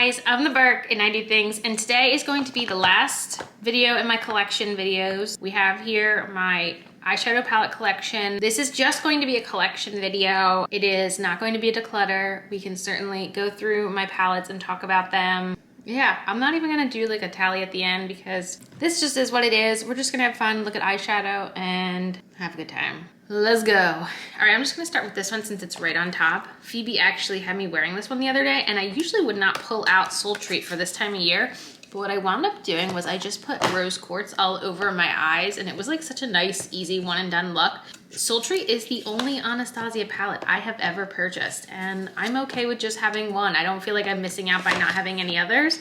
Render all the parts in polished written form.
guys, I'm the Berk and I do things, and today is going to be the last video in my collection videos. We have here my eyeshadow palette collection. This is just going to be a collection video. It is not going to be a declutter. We can certainly go through my palettes and talk about them. Yeah, I'm not even gonna do like a tally at the end because this just is what it is. We're just gonna have fun, look at eyeshadow, and have a good time. Let's go. All right, I'm just gonna start with this one since it's right on top. Phoebe actually had me wearing this one the other day, and I usually would not pull out Soul Treat for this time of year, but what I wound up doing was I just put rose quartz all over my eyes, and it was like such a nice, easy one and done look. Soul Treat is the only Anastasia palette I have ever purchased, and I'm okay with just having one. I don't feel like I'm missing out by not having any others.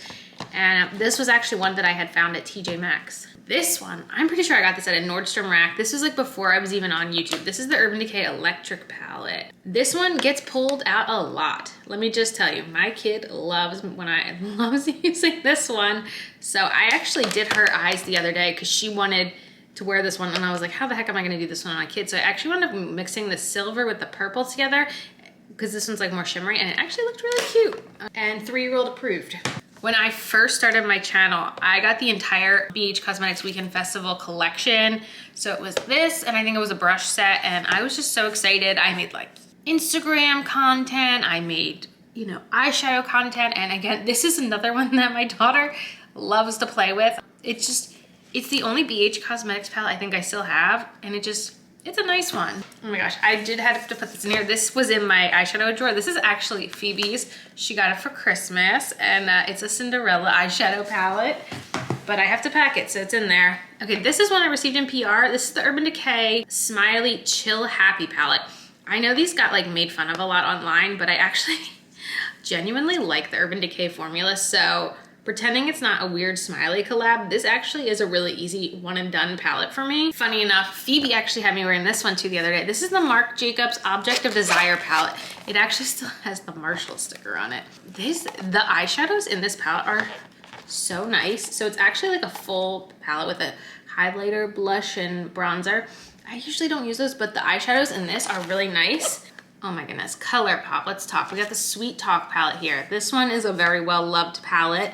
And this was actually one that I had found at TJ Maxx. This one, I'm pretty sure I got this at a Nordstrom Rack. This was like before I was even on YouTube. This is the Urban Decay Electric palette. This one gets pulled out a lot. Let me just tell you, my kid loves using this one. So I actually did her eyes the other day because she wanted to wear this one, and I was like, how the heck am I gonna do this one on my kid? So I actually wound up mixing the silver with the purple together because this one's like more shimmery, and it actually looked really cute. And 3-year-old approved. When I first started my channel, I got the entire BH Cosmetics Weekend Festival collection. So it was this, and I think it was a brush set, and I was just so excited. I made like Instagram content, I made, you know, eyeshadow content, and again, this is another one that my daughter loves to play with. It's the only BH Cosmetics palette I think I still have, and it's a nice one. Oh my gosh, I did have to put this in here. This was in my eyeshadow drawer. This is actually Phoebe's. She got it for Christmas, and it's a Cinderella eyeshadow palette, but I have to pack it, so it's in there. Okay, this is one I received in PR. This is the Urban Decay Smiley Chill Happy palette. I know these got like made fun of a lot online, but I actually genuinely like the Urban Decay formula, so pretending it's not a weird smiley collab, this actually is a really easy one and done palette for me. Funny enough, Phoebe actually had me wearing this one too the other day. This is the Marc Jacobs Object of Desire palette. It actually still has the Marshall sticker on it. The eyeshadows in this palette are so nice. So it's actually like a full palette with a highlighter, blush, and bronzer. I usually don't use those, but the eyeshadows in this are really nice. Oh my goodness, ColourPop, let's talk. We got the Sweet Talk palette here. This one is a very well-loved palette.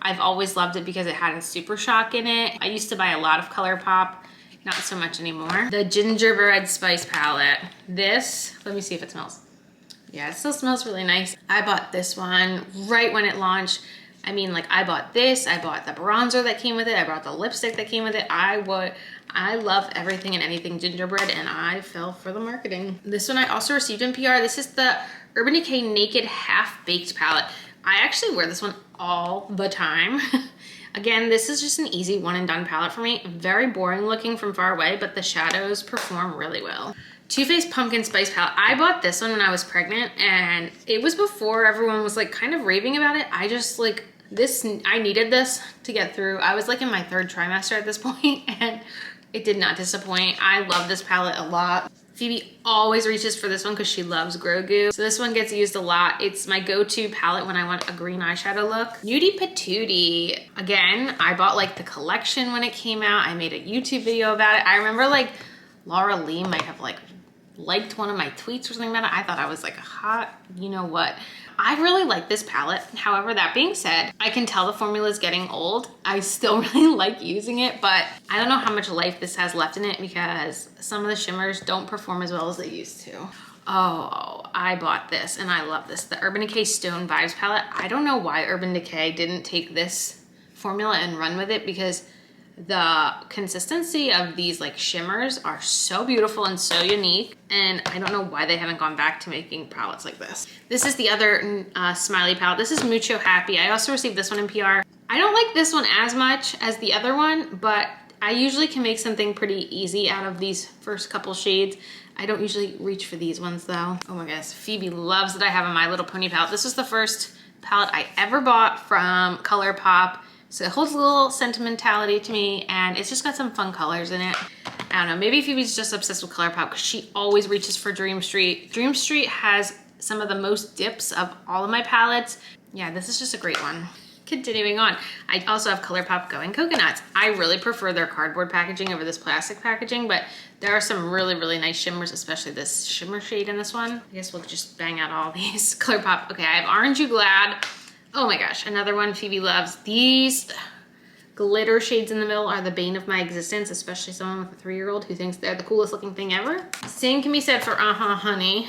I've always loved it because it had a Super Shock in it. I used to buy a lot of ColourPop, not so much anymore. The Gingerbread Spice palette. This, let me see if it smells. Yeah, it still smells really nice. I bought this one right when it launched. I mean, like, I bought this, I bought the bronzer that came with it, I bought the lipstick that came with it. I love everything and anything gingerbread, and I fell for the marketing. This one I also received in PR. This is the Urban Decay Naked Half Baked palette. I actually wear this one all the time. Again, this is just an easy one and done palette for me. Very boring looking from far away, but the shadows perform really well. Too Faced Pumpkin Spice palette. I bought this one when I was pregnant, and it was before everyone was like kind of raving about it. I just like this, I needed this to get through. I was like in my 3rd trimester at this point, and it did not disappoint. I love this palette a lot. Phoebe always reaches for this one because she loves Grogu. So this one gets used a lot. It's my go-to palette when I want a green eyeshadow look. Nudie Patootie. Again, I bought like the collection when it came out. I made a YouTube video about it. I remember like Laura Lee might have like liked one of my tweets or something about it. I thought I was like a hot, you know what. I really like this palette. However, that being said, I can tell the formula is getting old. I still really like using it, but I don't know how much life this has left in it because some of the shimmers don't perform as well as they used to. Oh, I bought this and I love this. The Urban Decay Stone Vibes palette. I don't know why Urban Decay didn't take this formula and run with it because the consistency of these like shimmers are so beautiful and so unique, and I don't know why they haven't gone back to making palettes like this. This is the other Smiley palette. This is Mucho Happy. I also received this one in PR. I don't like this one as much as the other one, but I usually can make something pretty easy out of these first couple shades. I don't usually reach for these ones though. Oh my goodness, Phoebe loves that I have a My Little Pony palette. This was the first palette I ever bought from ColourPop. So it holds a little sentimentality to me, and it's just got some fun colors in it. I don't know, maybe Phoebe's just obsessed with ColourPop because she always reaches for Dream Street. Dream Street has some of the most dips of all of my palettes. Yeah, this is just a great one. Continuing on, I also have ColourPop Going Coconuts. I really prefer their cardboard packaging over this plastic packaging, but there are some really, really nice shimmers, especially this shimmer shade in this one. I guess we'll just bang out all these. ColourPop. Okay, I have Aren't You Glad? Oh my gosh, another one Phoebe loves. These glitter shades in the middle are the bane of my existence, especially someone with a 3-year-old who thinks they're the coolest looking thing ever. Same can be said for Honey.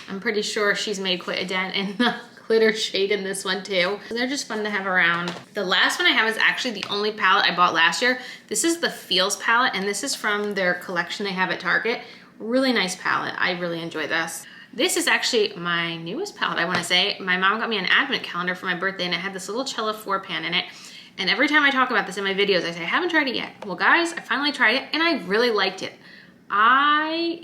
I'm pretty sure she's made quite a dent in the glitter shade in this one too. They're just fun to have around. The last one I have is actually the only palette I bought last year. This is the Feels palette, and this is from their collection they have at Target. Really nice palette. I really enjoy this. This is actually my newest palette, I want to say. My mom got me an advent calendar for my birthday, and it had this little cello 4-pan in it. And every time I talk about this in my videos, I say, I haven't tried it yet. Well, guys, I finally tried it, and I really liked it. I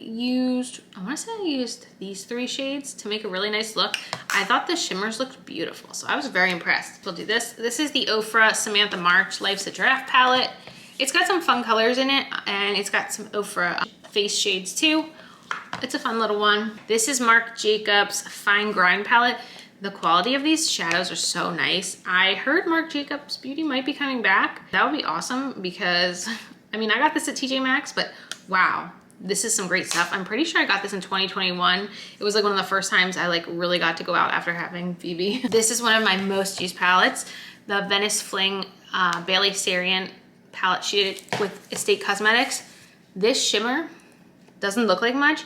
want to say I used these 3 shades to make a really nice look. I thought the shimmers looked beautiful, so I was very impressed. We'll do this. This is the Ofra Samantha March Life's a Draft palette. It's got some fun colors in it, and it's got some Ofra face shades too. It's a fun little one. This is Marc Jacobs Fine Grind palette. The quality of these shadows are so nice. I heard Marc Jacobs Beauty might be coming back. That would be awesome because, I mean, I got this at TJ Maxx, but wow, this is some great stuff. I'm pretty sure I got this in 2021. It was like one of the first times I like really got to go out after having Phoebe. This is one of my most used palettes, the Venice Fling Bailey Sarian palette sheeted with Estate Cosmetics. This shimmer doesn't look like much.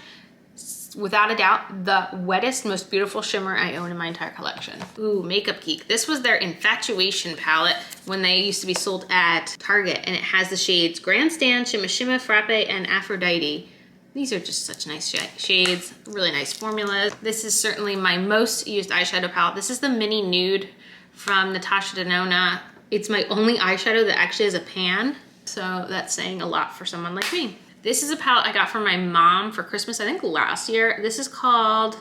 Without a doubt, the wettest, most beautiful shimmer I own in my entire collection. Ooh, Makeup Geek. This was their Infatuation palette when they used to be sold at Target, and it has the shades Grandstand, Shimma Shimma, Frappe, and Aphrodite. These are just such nice shades, really nice formulas. This is certainly my most used eyeshadow palette. This is the Mini Nude from Natasha Denona. It's my only eyeshadow that actually has a pan, so that's saying a lot for someone like me. This is a palette I got from my mom for Christmas, I think last year. This is called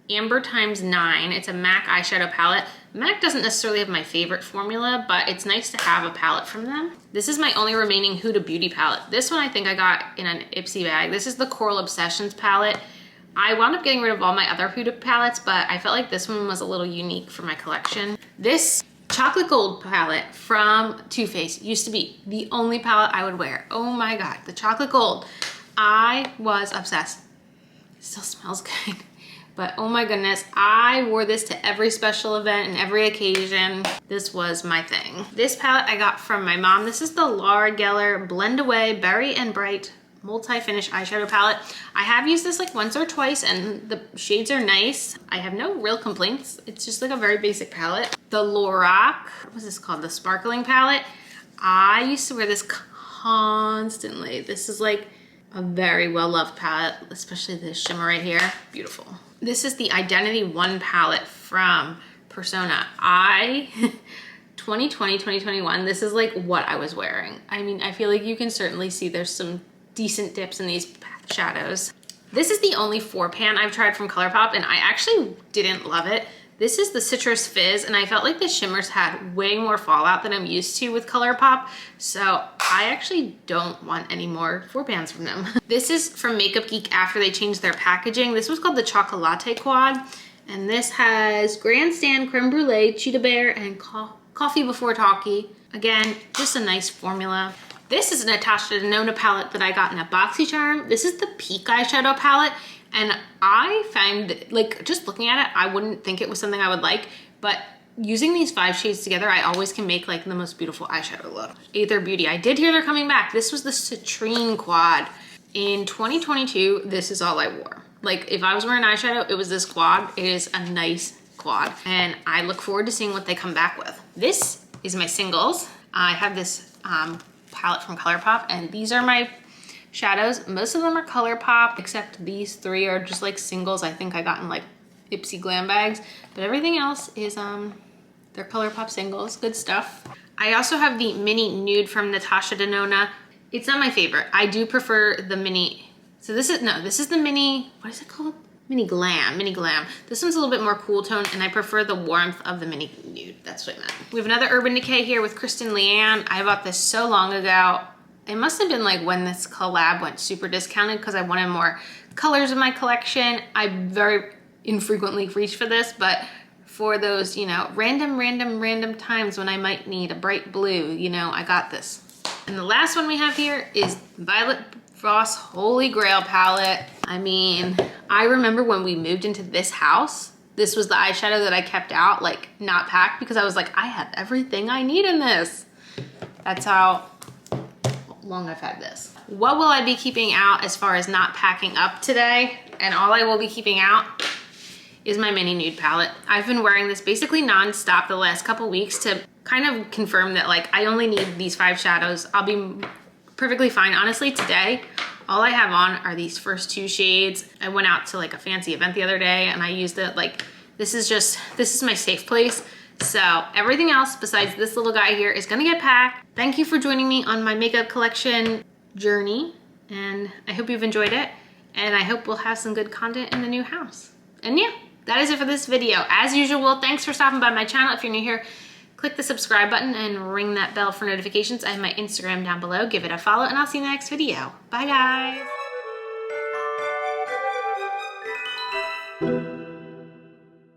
Amber x 9. It's a MAC eyeshadow palette. MAC doesn't necessarily have my favorite formula, but it's nice to have a palette from them. This is my only remaining Huda Beauty palette. This one I think I got in an Ipsy bag. This is the Coral Obsessions palette. I wound up getting rid of all my other Huda palettes, but I felt like this one was a little unique for my collection. This Chocolate Gold palette from Too Faced used to be the only palette I would wear. Oh my God, the Chocolate Gold. I was obsessed. It still smells good. But oh my goodness, I wore this to every special event and every occasion. This was my thing. This palette I got from my mom. This is the Laura Geller Blend Away Berry and Bright multi-finish eyeshadow palette. I have used this like once or twice and the shades are nice. I have no real complaints. It's just like a very basic palette. The Lorac, what was this called? The Sparkling palette. I used to wear this constantly. This is like a very well-loved palette, especially this shimmer right here. Beautiful. This is the Identity One palette from Persona. 2020, 2021, this is like what I was wearing. I mean, I feel like you can certainly see there's some decent dips in these shadows. This is the only 4-pan I've tried from ColourPop, and I actually didn't love it. This is the Citrus Fizz, and I felt like the shimmers had way more fallout than I'm used to with ColourPop, so I actually don't want any more 4-pans from them. This is from Makeup Geek after they changed their packaging. This was called the Chocolate Quad, and this has Grandstand, Creme Brulee, Cheetah Bear, and Coffee Before Talkie. Again, just a nice formula. This is a Natasha Denona palette that I got in a BoxyCharm. This is the Peak eyeshadow palette, and I find, like, just looking at it, I wouldn't think it was something I would like, but using these 5 shades together, I always can make like the most beautiful eyeshadow look. Aether Beauty, I did hear they're coming back. This was the Citrine Quad. In 2022, this is all I wore. Like, if I was wearing eyeshadow, it was this quad. It is a nice quad, and I look forward to seeing what they come back with. This is my singles. I have this palette from ColourPop, and these are my shadows. Most of them are ColourPop, except these 3 are just like singles I think I got in like Ipsy glam bags, but everything else is they're ColourPop singles. Good stuff. I also have the Mini Nude from Natasha Denona. It's not my favorite. I do prefer the mini. So this is the mini, what is it called? Mini Glam. This one's a little bit more cool tone, and I prefer the warmth of the Mini Nude. That's what I meant. We have another Urban Decay here with Kristen Leanne. I bought this so long ago. It must have been like when this collab went super discounted because I wanted more colors in my collection. I very infrequently reach for this, but for those, you know, random times when I might need a bright blue, you know, I got this. And the last one we have here is Violet Voss Holy Grail palette. I mean, I remember when we moved into this house, this was the eyeshadow that I kept out, like not packed, because I was like, I have everything I need in this. That's how long I've had this. What will I be keeping out as far as not packing up today? And all I will be keeping out is my mini nude palette. I've been wearing this basically non-stop the last couple weeks to kind of confirm that like I only need these 5 shadows. I'll be perfectly fine. Honestly, today, all I have on are these first 2 shades. I went out to like a fancy event the other day and I used it. Like, this is my safe place. So everything else besides this little guy here is gonna get packed. Thank you for joining me on my makeup collection journey. And I hope you've enjoyed it. And I hope we'll have some good content in the new house. And yeah, that is it for this video. As usual, thanks for stopping by my channel. If you're new here, click the subscribe button and ring that bell for notifications. I have my Instagram down below. Give it a follow and I'll see you in the next video. Bye guys.